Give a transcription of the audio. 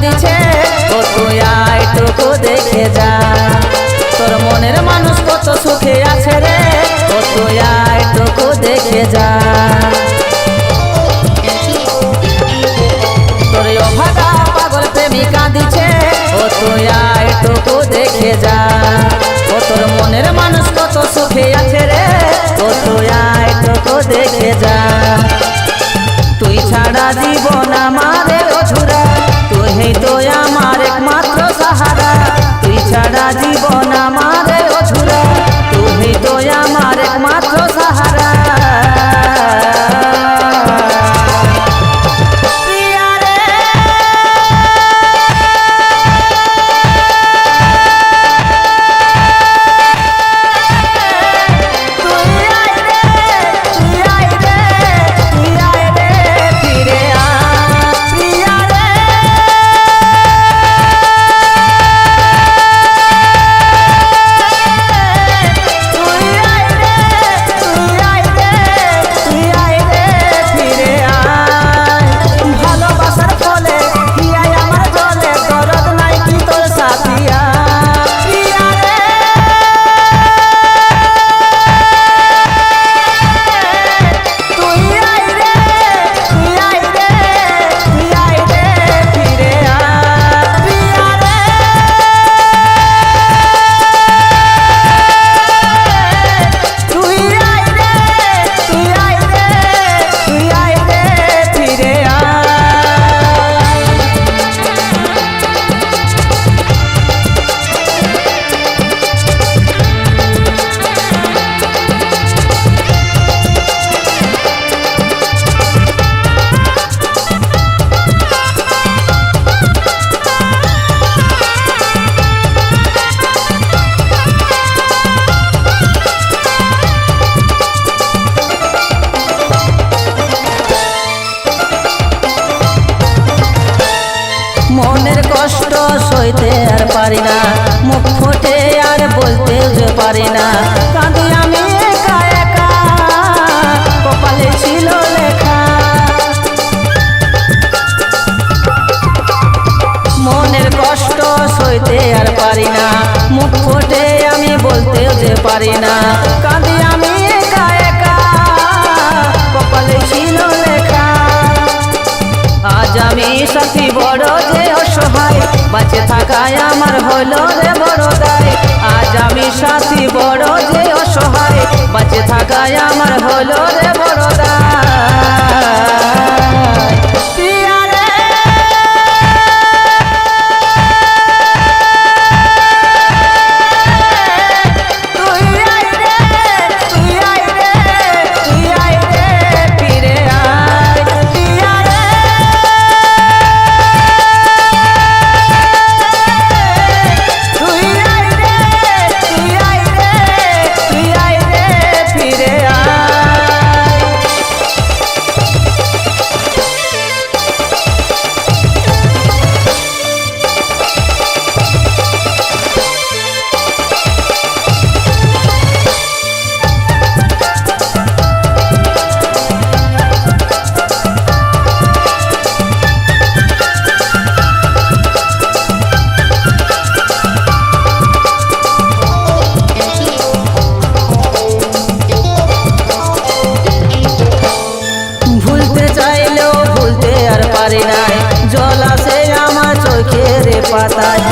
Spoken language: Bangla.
কাঁদিছে, ও তুই আইটুকু দেখে যা। তোর মনের মানুষ কত সুখে আছে রে, ও তুই আইটুকু দেখে যা। তোর অভাগা পাগল প্রেমী কাঁদিছে, ও তুই আইটুকু দেখে যা। ও তোর মনের মানুষ কত সুখে আছে রে, ও তুই আইটুকু দেখে যা। তুই ছাড়া জীবন আমারে অঝুরা, তুই তো আমার একমাত্র সাহারা। তুই ছাড়া জীবন আমারে অঝুরা, তুই তো আমার একমাত্র সাহারা। মনের কষ্ট সইতে আর পারি না, মুখ ফুটে আর বলতে যে পারি না। কাঁদি আমি একা একা, কপালে ছিল লেখা। মনের কষ্ট সইতে আর পারি না, মুখ ফুটে আমি বলতে যে পারি না। কাঁদি আমি একা একা, কপালে ছিল লেখা। আজ আমি সাথী বড় যে অসহায়, বাঁচে থাকায় আমার হলো রে বড় দায়। আজ আমি সাথী বড় যে অসহায়, বাঁচে থাকায় আমার হলো রে বড় দায়। প্রিয়া রে তুই আই রে, তুই আই রে, তুই আই রে, ফিরে আয়। প্রিয়া রে তুই আই রে, তুই আই রে, তুই আই রে, ফিরে আয়। ভুলতে চাইলেও ভুলতে আর পারি নাই, জল আসে আমার চোখের পাতায়।